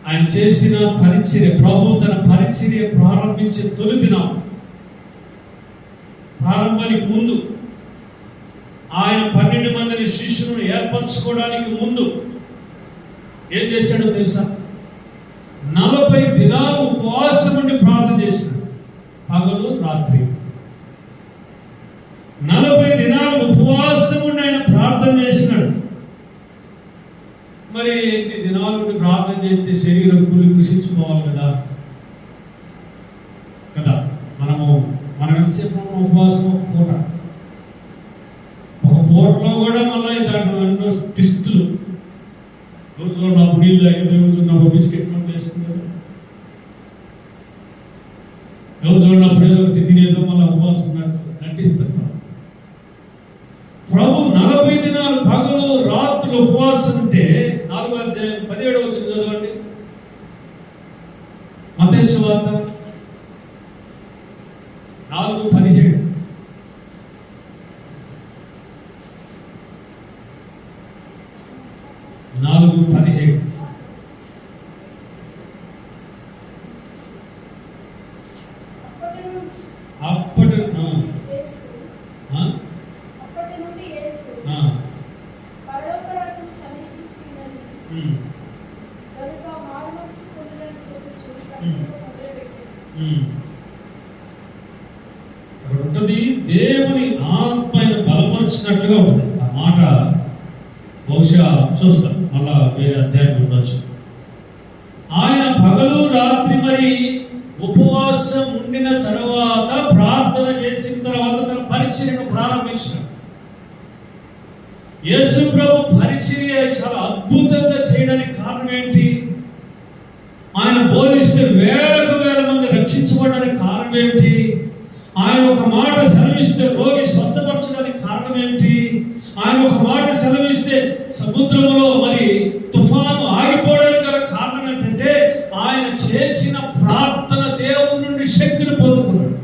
A: ఆయన చేసిన పరిచర్య, ప్రభు తన పరిచర్య ప్రారంభించే తొలి దినం, ప్రారంభానికి ముందు, ఆయన 12 మందిని శిష్యులను ఏర్పరచుకోవడానికి ముందు ఏం చేశాడో తెలుసా? 40 దినాలు ఉపవాసం ఉండి ప్రార్థన చేశాడు. పగలు రాత్రి 40 దినాలు ఉపవాసం ఉండి ఆయన ప్రార్థన చేసినాడు. మరి ఎన్ని దినాలు ఉండి ప్రార్థన చేస్తే శరీరం కూలి కృషించుకోవాలి కదా. మనం ఎంతసేపు ఉపవాసం? ఒక పూటలో కూడా మళ్ళీ దాంట్లో ఎన్నో టిస్టులు. రోజులో నా నీళ్ళు తాగి, రోజున్నప్పుడు బిస్కెట్ నోట్ వేసుకున్నారు, రోజున్నప్పుడు ఏదో ఒకటి తినేదో మళ్ళీ ఉపవాసం నటిస్తారు. ప్రభు 40 దినాలు పగలు రాత్రులు ఉపవాసం ఉంటే 4వ అధ్యాయం 17వ వచనం చదవండి. మత్తయి సువార్త 4:17. అక్కడ ఉంటుంది, దేవుని ఆత్మైన బలపరిచినట్లుగా ఉంటుంది. ఆ మాట బహుశా చూస్తాం, మళ్ళా వేరే అధ్యాయం ఉండొచ్చు. ఆయన పగలు రాత్రి మరి ఉపవాసం ఉండిన తర్వాత, ప్రార్థన చేసిన తర్వాత తన పరిచర్యను ప్రారంభించాడు. యేసు ప్రభు పరిచర్య చాలా అద్భుతంగా చేయడానికి కారణం ఏంటి? ఆయన బోధిస్తే వేలకు వేల మంది రక్షించబడడానికి కారణం ఏంటి? ఆయన ఒక మాట సెలవిస్తే రోగి స్వస్థపరచడానికి కారణం ఏంటి? ఆయన ఒక మాట సెలవిస్తే సముద్రంలో మరి తుఫాను ఆగిపోవడానికి గల కారణం ఏంటంటే ఆయన చేసిన ప్రార్థన దేవుని నుండి శక్తిని పొందుకున్నాడు.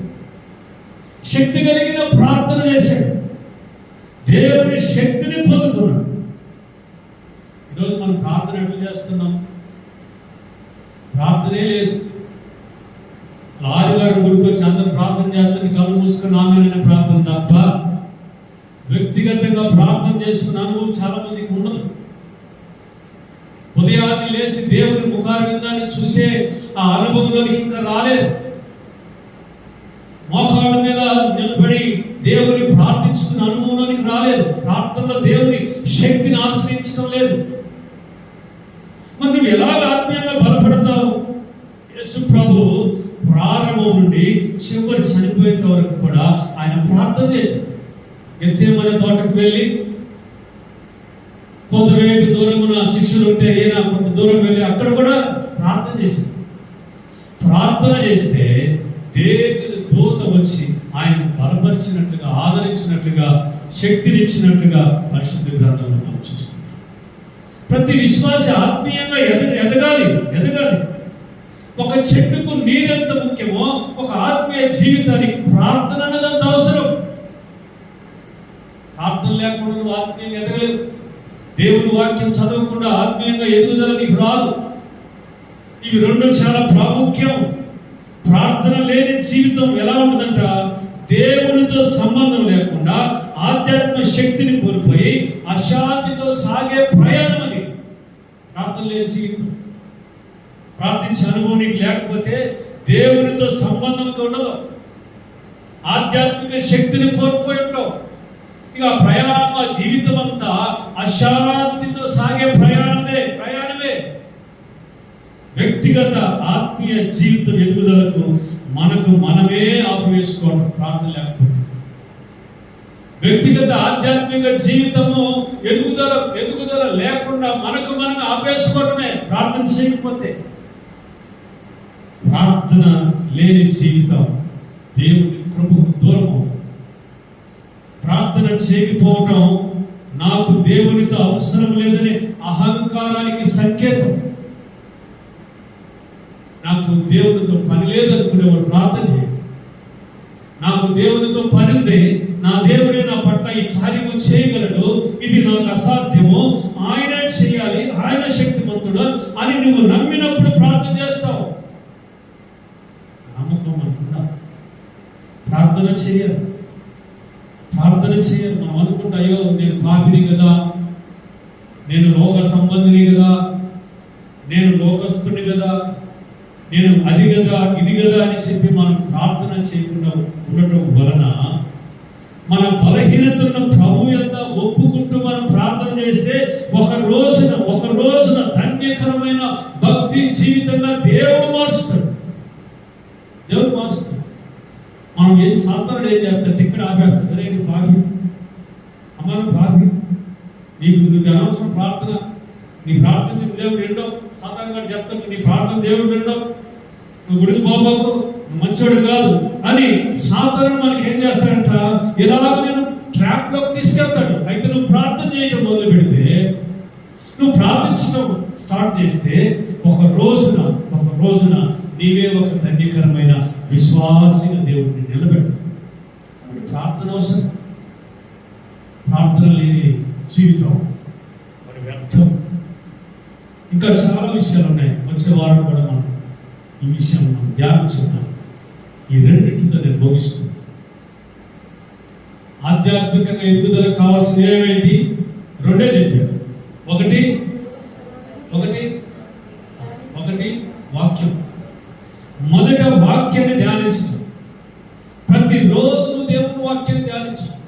A: శక్తి కలిగిన ప్రార్థన చేశాడు, దేవుని శక్తిని పొందుకున్నాడు. ఈరోజు మనం ప్రార్థన ఎట్లా చేస్తున్నాం? ప్రార్థనే లేదు. ఆదివారం గుడికి వచ్చి అందరూ ప్రార్థన చేస్తాను, కళ్ళు మూసుకొని ఆమె ప్రార్థన తప్ప వ్యక్తిగతంగా ప్రార్థన చేసుకున్న అనుభవం చాలా మందికి ఉండదు. ఉదయాన్నే లేచి దేవుని ముఖారవిందాన్ని చూసే ఆ అనుభవంలోనికి ఇంకా రాలేదు. మోకాళ్ళ మీద నిలబడి దేవుని ప్రార్థించుకున్న అనుభవంలోనికి రాలేదు. ప్రార్థనలో దేవుని శక్తిని ఆశ్రయించడం లేదు. మరి నువ్వు ఎలాగ ఆత్మీయంగా బలపడతావు? యేసు ప్రభు ప్రారంభం నుండి చివరి చనిపోయేంత వరకు కూడా ఆయన ప్రార్థన చేశాడు. గెత్సేమనే తోటకు వెళ్ళి కొంతవేటి దూరమున శిష్యులు ఉంటే ఈయన కొంత దూరం వెళ్ళి అక్కడ కూడా ప్రార్థన చేశాడు. ప్రార్థన చేస్తే దేవుని దూత వచ్చి ఆయన బలపరిచినట్లుగా, ఆదరించినట్లుగా, శక్తినిచ్చినట్లుగా పరిశుద్ధ గ్రంథంలో మనం చూస్తున్నాం. ప్రతి విశ్వాస ఆత్మీయంగా ఎదగాలి. ఒక చెట్టుకు నీరెంత ముఖ్యమో ఒక ఆత్మీయ జీవితానికి ప్రార్థన అన్నదంత అవసరం. ప్రార్థన లేకుండా నువ్వు ఆత్మీయంగా ఎదగలేవు. దేవుని వాక్యం చదవకుండా ఆత్మీయంగా ఎదుగుదల నీకు రాదు. ఇవి రెండు చాలా ప్రాముఖ్యం. ప్రార్థన లేని జీవితం ఎలా ఉంటుందంట? దేవునితో సంబంధం లేకుండా ఆధ్యాత్మిక శక్తిని కోల్పోయి అశాంతితో సాగే ప్రయాణం అది ప్రార్థన లేని జీవితం. ప్రార్థించే అనుభవం నీకు లేకపోతే దేవునితో సంబంధంతో ఉండదు. ఆధ్యాత్మిక శక్తిని కోల్పోయి ఉంటావు. ఇక ప్రయాణం, ఆ జీవితం అంతా అశాంతితో సాగే ప్రయాణమే. వ్యక్తిగత ఆత్మీయ జీవితం ఎదుగుదలకు మనమే ఆపివేసుకోవడం ప్రార్థన లేకపోతే. వ్యక్తిగత ఆధ్యాత్మిక జీవితము ఎదుగుదల లేకుండా మనం ఆపేసుకోవడమే ప్రార్థన చేయకపోతే. ప్రార్థన లేని జీవితం దేవుని కృపకు దూరం అవుతుంది. ప్రార్థన చేయకపోవటం నాకు దేవునితో అవసరం లేదనే అహంకారానికి సంకేతం. నాకు దేవునితో పని లేదనుకునేవాడు ప్రార్థన చేయాలి. నాకు దేవునితో పని ఉంది, నా దేవుడే నా పట్ల ఈ కార్యము చేయగలడు, ఇది నాకు అసాధ్యము, ఆయనే చేయాలి, ఆయన శక్తిమంతుడు అని నువ్వు నమ్మినప్పుడు ప్రార్థన చేస్తావు. నమ్మకం అనుకున్నా ప్రార్థన చేయాలి. మనం అనుకుంటా, అయ్యో నేను పాపిని కదా, నేను లోక సంబంధిని కదా, నేను లోకస్తుని కదా, నేను అది కదా ఇది కదా అని చెప్పి మనం ప్రార్థన చేయకుండా ఉండటం వలన మన బలహీనతను ప్రభు యొక్క ఒప్పుకుంటూ మనం ప్రార్థన చేస్తే ఒక రోజున ధన్యకరమైన భక్తి జీవితంగా దేవుడు మారుస్తాడు. మనం ఏం సాధారణ ఏం చేస్తాం, టిక్కెట్ ఆపేస్తాం. అరే నువ్వు పాపి, అమ్మను పాపి, నీకు అనవసరం ప్రార్థన, నీ ప్రార్థన దేవుడు రెండో సాధారణంగా చెప్తాను, నీ ప్రార్థన దేవుడు రెండో, నువ్వు గుడికి పోబోకు, నువ్వు మంచోడు కాదు అని సాధారణ మనకి ఏం చేస్తాడంట, ఇలాగ నేను ట్రాప్ లోకి తీసుకెళ్తాడు. అయితే నువ్వు ప్రార్థన చేయటం మొదలు పెడితే, నువ్వు ప్రార్థించడం స్టార్ట్ చేస్తే ఒక రోజున నీవే ఒక ధన్యకరమైన విశ్వాసిగా దేవుడిని నిలబెడతాడు. ప్రార్థన అవసరం. ప్రార్థన లేని జీవితం మరి వ్యర్థం. ఇంకా చాలా విషయాలు ఉన్నాయి. వచ్చే వారం కూడా మనం ఈ విషయం మనం ధ్యానించున్నాం. ఈ రెండింటితో నేను భోగిస్తున్నాను. ఆధ్యాత్మికంగా ఎదుగుదల కావాల్సిన ఏమేంటి? రెండే చెప్పారు. ఒకటి వాక్యం. మొదట వాక్యాన్ని ధ్యానించడం. ప్రతిరోజు దేవుని వాక్యాన్ని ధ్యానించడం.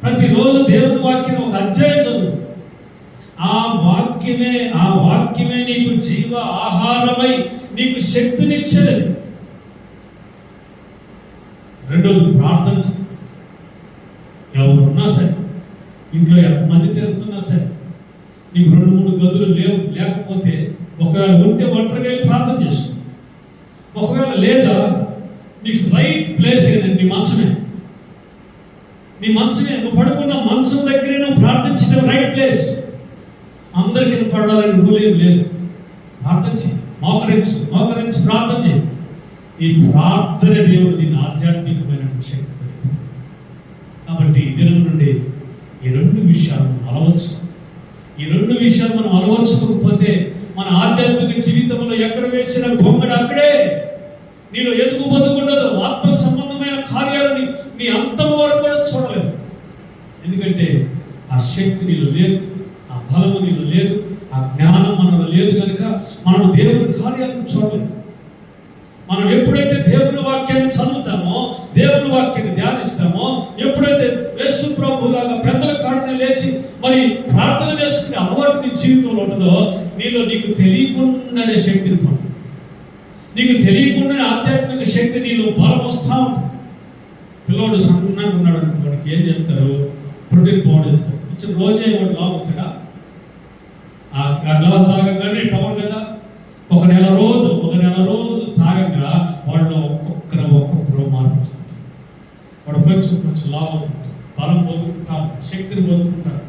A: ప్రతిరోజు దేవుని వాక్యం ఒక అధ్యాయం చదువు. ఆ వాక్యమే నీకు జీవ ఆహారమై నీకు శక్తినిచ్చేది. రెండోది ప్రార్థన. ఎవరున్నా సరే, ఇంట్లో ఎంతమంది తిరుగుతున్నా సరే, నీకు 2-3 గదులు లేకపోతే ఒకవేళ ఉంటే ఒంటరిగా ప్రార్థన చేసు. ఒకవేళ లేదా నీకు రైట్ ప్లేస్ నీ మంచమే. నువ్వు పడుకున్న మంచం దగ్గరే నువ్వు ప్రార్థించడం రైట్ ప్లేస్. అందరికీ నువ్వు పడాలని రూలేం లేదు. ప్రార్థన చేయి, మోకరించి ప్రార్థన చేయి. ఈ ప్రార్థన దేవుడు నిన్ను ఆధ్యాత్మికమైన శక్తి. కాబట్టి ఈ దినం నుండి ఈ రెండు విషయాలు మనం అలవర్చుకోకపోతే మన ఆధ్యాత్మిక జీవితంలో ఎక్కడ వేసిన బొమ్మను అక్కడే నీలో ఎదుగు బతుకుండదు. ఆత్మ సంబంధమైన కార్యాలని నీ అంతం వరకు కూడా చూడలేదు. ఎందుకంటే ఆ శక్తి నీలో లేదు, ఆ బలము నీలో లేదు, ఆ జ్ఞానం మనలో లేదు కనుక మనం దేవుని కార్యాలను చూడలేదు. మనం ఎప్పుడైతే దేవుని వాక్యాన్ని చదువుతామో, దేవుని వాక్యాన్ని ధ్యానిస్తామో, ఎప్పుడైతే యేసు ప్రభువులాగా పెద్దల కాడనే లేచి మరి ప్రార్థన చేసుకునే అలవాటు నీ జీవితంలో ఉండదో, నీకు తెలియకుండానే శక్తిని పొందు. నీకు తెలియకుండానే ఆధ్యాత్మిక శక్తి నీలో బలం వస్తూ ఉంటుంది. పిల్లోడు సన్నగా ఉన్నాడు అనుకోడానికి ఏం చేస్తారు? ప్రోటీన్ పౌడర్ ఇస్తారు. ఇచ్చిన రోజే వాడు లాగుతాడా? ఆ గ్లాస్ తాగంగానే టవర్ కదా, ఒక నెల రోజు తాగంగా వాళ్ళు ఒక్కొక్కరు మార్పు వస్తుంది. వాడు కొంచెం లాగుతుంటారు, బలం పొందుకుంటాం, శక్తిని పొందుకుంటారు.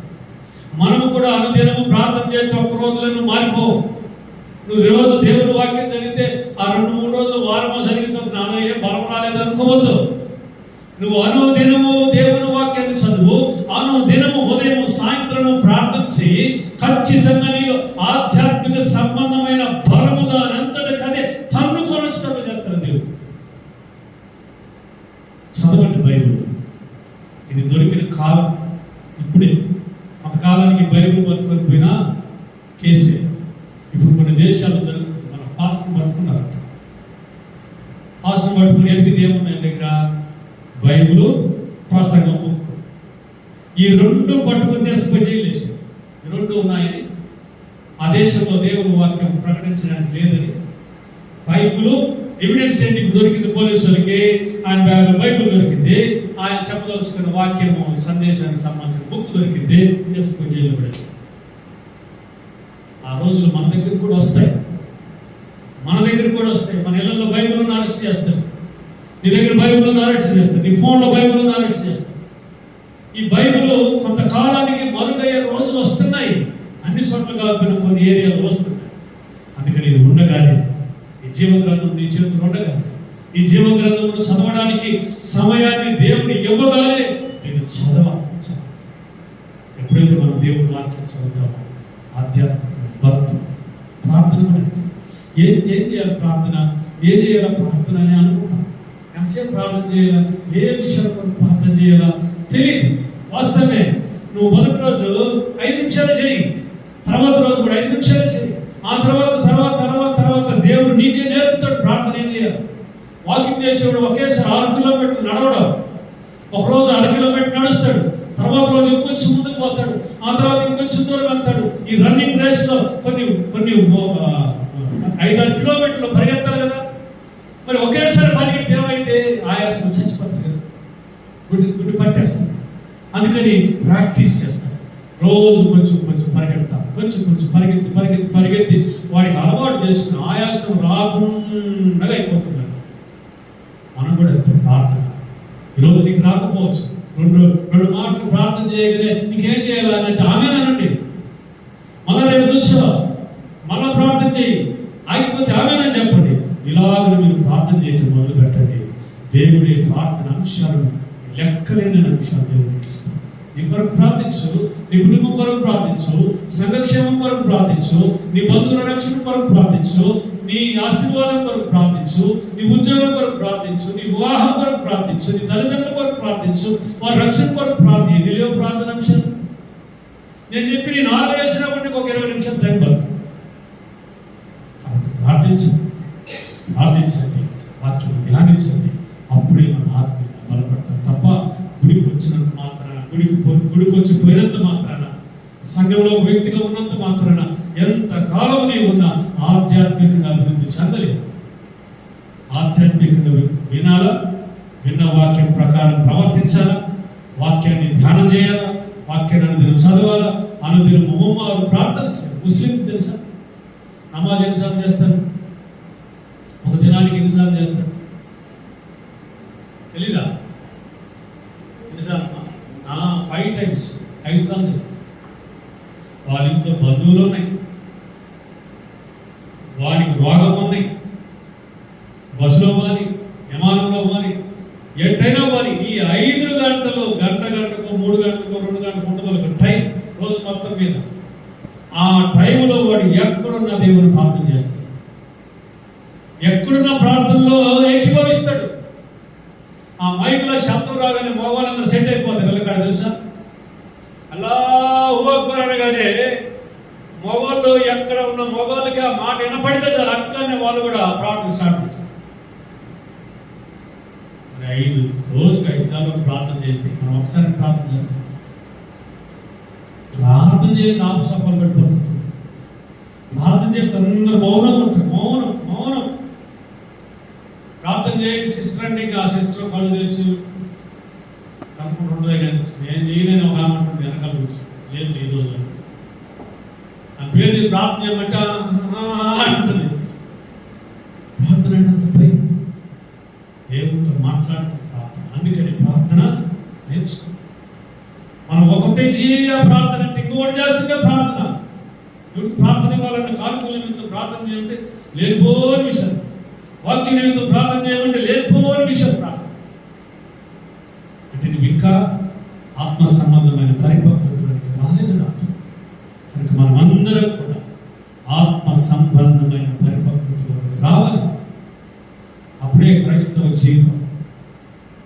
A: మనము కూడా అనుదినము ప్రార్థన చేస్తే ఒక్క రోజులను మారిపోవు. నువ్వు రోజు దేవుని వాక్యం జరిగితే ఆ 2-3 రోజులు వారమో జరిగితే నాన్న ఏం బలం రాలేదనుకోవద్దు. నువ్వు అనుదినము దేవుని వాక్యాన్ని చదువు, అనుదినము ఉదయం సాయంత్రం ప్రార్థన చేయి. ఖచ్చితంగా నీలో ఆధ్యాత్మిక సంబంధమైన బలము దానంతటి కదే తన్నుకొని వచ్చినట్టు చెప్తారు దేవుడు. చదవండి బైబిల్. ఇది దొరికిన కాలం ఇప్పుడే. కొంతకాలానికి బైబిల్ పట్టుకొని పోయినా కేసే. ఇప్పుడు కొన్ని దేశాలు పట్టుకుని ఎదిగితే ఏమున్నాయి దగ్గర? బైబిలు, ప్రసంగం బుక్. ఈ రెండు పట్టుకుని దేశంపై జైలు వేశారు. ఈ రెండు ఉన్నాయని, ఆ దేశంలో దేవుని వాక్యం ప్రకటించడానికి లేదని. బైబిల్ ఎవిడెన్స్ ఏంటి దొరికింది పోలీసులకి? ఆయన బ్యాగ్లో బైబిల్ దొరికింది, ఆయన చెప్పదలుచుకున్న వాక్యము సందేశానికి సంబంధించిన బుక్ దొరికింది, దేశంపై జైలు పడేసి. ఆ రోజులు మన దగ్గర కూడా వస్తాయి, మన దగ్గర కూడా వస్తాయి. మన ఇళ్లలో బైబిల్ను అరెస్ట్ చేస్తారు, నీ దగ్గర బైబిల్ను అరెస్ట్ చేస్తారు, నీ ఫోన్లో బైబిల్ను అరెస్ట్ చేస్తారు. ఈ బైబిల్ కొంతకాలానికి మరుగయ్యే రోజులు వస్తున్నాయి, అన్ని చోట్ల కాకపోయినా కొన్ని ఏరియాలు వస్తున్నాయి. అందుకని ఇది ఉండగానే, ఈ జీవగ్రంథం నీ చేతులు ఉండగానే, ఈ జీవగ్రంథమును చదవడానికి సమయాన్ని దేవుని ఇవ్వగానే దీన్ని చదవాలి. ఎప్పుడైతే మనం దేవుని వాక్యం చదువుతామో ఆధ్యాత్మిక భక్తులు, ప్రార్థన కూడా ఏం చేయాలి, ప్రార్థన ఏం చేయాలా, ప్రార్థన అని అనుకుంటాం. ఎంతసేపు ప్రార్థన చేయాలా, ఏ విషయాల కొరకు ప్రార్థన చేయాలా తెలియదు. వాస్తవమే, నువ్వు మొదటి రోజు 5 నిమిషాలు చేయి, తర్వాత రోజు కూడా 5 నిమిషాలు చేయి. ఆ తర్వాత తర్వాత తర్వాత తర్వాత దేవుడు నీకే నేర్పుతాడు ప్రార్థన ఏం చేయాలి. వాకింగ్ చేసేవాడు ఒకేసారి 6 కిలోమీటర్లు నడవడం, ఒకరోజు 1/2 కిలోమీటర్ నడుస్తాడు, తర్వాత రోజు ఇంకొంచెం ముందుకు పోతాడు, ఆ తర్వాత ఇంకొంచెం దూరం వెళ్తాడు. ఈ రన్నింగ్ రేస్ లో కొన్ని 5-6 కిలోమీటర్లు పరిగెత్తాలి కదా. మరి ఒకేసారి పరిగెడితే ఏమైతే ఆయాసం చచ్చిపోతారు కదా, గుడి పట్టేస్తాడు. అందుకని ప్రాక్టీస్ చేస్తాడు, రోజు కొంచెం కొంచెం పరిగెడతాం, కొంచెం కొంచెం పరిగెత్తి వాడికి అలవాటు చేసుకుని ఆయాసం రాకుండా అయిపోతున్నాడు. మనం కూడా ఎంత ప్రార్థన ఈరోజు నీకు రాకపోవచ్చు, రెండు మాటలు ప్రార్థన చేయగానే నీకేం చేయాలని అంటే ఆమెనండి, మళ్ళా రేపు కూర్చో, మళ్ళా ప్రార్థన చేయి, ఆగిపోతే ఆమెనని చెప్పండి. ఇలాగ మీరు ప్రార్థన చేయటం మొదలు పెట్టండి. దేవుడి ప్రార్థన అంశాలను, లెక్కలేని అంశాలు దేవుడికి ఇస్తాం. నీ కొరకు ప్రార్థించు, నీ కుటుంబం కొరకు ప్రార్థించు, సంఘక్షేమం కొరకు ప్రార్థించు, నీ బంధువుల రక్షణ కొరకు ప్రార్థించు, నీ ఆశీర్వాదం కొరకు ప్రార్థించు, నీ ఉద్యోగం కొరకు ప్రార్థించు, నీ వివాహం కొరకు ప్రార్థించు, నీ తల్లిదండ్రుల కొరకు ప్రార్థించు, వారి రక్షణ కొరకు ప్రార్థించు. నిలేవు ప్రార్థన అంశం. నేను చెప్పి నేను 4 వేసినప్పటికీ ఒక 20 నిమిషాలు టైం పడుతుంది. కాబట్టి ప్రార్థించండి, వాక్యం ధ్యానించండి. అప్పుడే మన ఆత్మీయంగా బలపడతాం. తప్ప గుడికి వచ్చినంత మాత్రాన, గుడికి వచ్చి పోయినంత మాత్రాన, సంఘంలో ఒక వ్యక్తిగా ఉన్నంత మాత్రాన ఎంత కాలం నీవు ఉన్నా ఆధ్యాత్మికంగా అభివృద్ధి చెందలేదు. ఆధ్యాత్మికంగా వినాలా, విన్న వాక్యం ప్రకారం ప్రవర్తించాలా, వాక్యాన్ని ధ్యానం చేయాలా, వాక్యాన్ని అనుదినం చదవాలా, అనుదినం ముమ్మారు ప్రార్థన చేయాలి. ముస్లిం తెలుసా, నమాజ్ ఎన్నిసార్లు చేస్తారు? ఒక దినానికి ఎన్నిసార్లు చేస్తారు తెలీదా? ఎన్నిసార్లు? 5 times, 5 సార్లు చేస్తారు. వాళ్ళ ఇంట్లో బంధువులు ఉన్నాయి, వారికి రోగం ఉన్నాయి, బస్సులో పోని, విమానంలో పోని, ఎట్టయినా పోని, ఈ 5 గంటలు, గంటకు 3 గంటలకు 2 గంటలకు ఉండదు టైం రోజు మొత్తం మీద. ఆ టైంలో వాడు ఎక్కడున్న దేవుని ప్రార్థన చేస్తాడు, ఎక్కడున్న ప్రార్థనలో ఏకీభవిస్తాడు. ఆ మైకులో శబ్దం రాగానే మోగాళ్ళందరూ సెట్ అయిపోతారు. వెళ్ళకాడ తెలుసా, అల్లాహు అక్బర్ అనగానే మొగోళ్ళు ఎక్కడ ఉన్న మొగోళ్ళకి ఆ మాట వినపడితే చాలు, అక్కడనే వాళ్ళు కూడా ప్రార్థన స్టార్ట్ చేస్తారు. మరి రోజుకి 5 సార్లు ప్రార్థన చేస్తే మనం ఒకసారి ప్రార్థన చేస్తాం. ప్రార్థన చేసి 4 సఫలు పెట్టిపోతుంది. ప్రార్థన చేస్తే అందరూ మౌనంగా ఉంటారు. మౌనం ప్రార్థన చేయండి సిస్టర్ అంటే ఇంకా ఆ సిస్టర్ కళ్ళు తెలుసు కనుకుంటుండే, కానీ నేను చేయలేని ఒక ఆమె ఉంటుంది వెనకాల తెలుసు. లేదు ఈ రోజు నా పేరు ప్రార్థన చేయమంటే అంటుంది. ప్రార్థన అంటే అంత భయం, దేవునితో మాట్లాడుతూ ప్రార్థన. అందుకని ప్రార్థన నేర్చుకో. మనం ఒకటే చేయ ప్రార్థన అంటే ఇంకొకటి చేస్తుంటే ప్రార్థన. ప్రార్థన ఇవ్వాలంటే కానుకల నిమిత్తం ప్రార్థన చేయాలంటే లేనిపోని విషయం, వాక్య నిమిత్తం ప్రార్థన చేయమంటే లేనిపోని విషయం ప్రార్థన అంటే నువ్వు ఇంకా ఆత్మ సంబంధమైన పరిపక్వతలోకి రాలేదని అర్థం. కనుక మనమందరం కూడా ఆత్మ సంబంధమైన పరిపక్వతలోకి రావాలి. అప్పుడే క్రైస్తవ జీవితం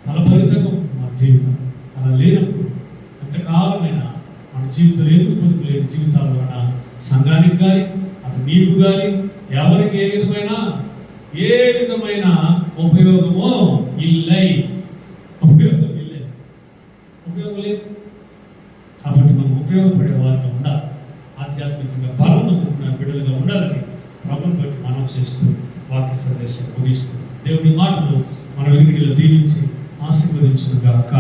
A: ఫలభరితంగా మన జీవితం. అలా లేనప్పుడు ఎంతకాలమైనా మన జీవితంలో ఎదుగు బతుకు లేని జీవితాల వలన సంఘానికి కానీ అటు నీకు కానీ ఎవరికి ఏ విధమైన ఉపయోగము ఇల్లై, ఉపయోగం ఇల్లై, ఉపయోగం లేదు. కాబట్టి మనం ఉపయోగపడే వారిగా ఉండాలి, ఆధ్యాత్మికంగా బలం అందుకున్న బిడ్డలుగా ఉండాలని ప్రభుని బట్టి మనం చేస్తూ వాక్య సందేశం ముగిస్తూ దేవుని మాటలు మన వెనుకడిలో దీవించి ఆశీర్వదించును గాక.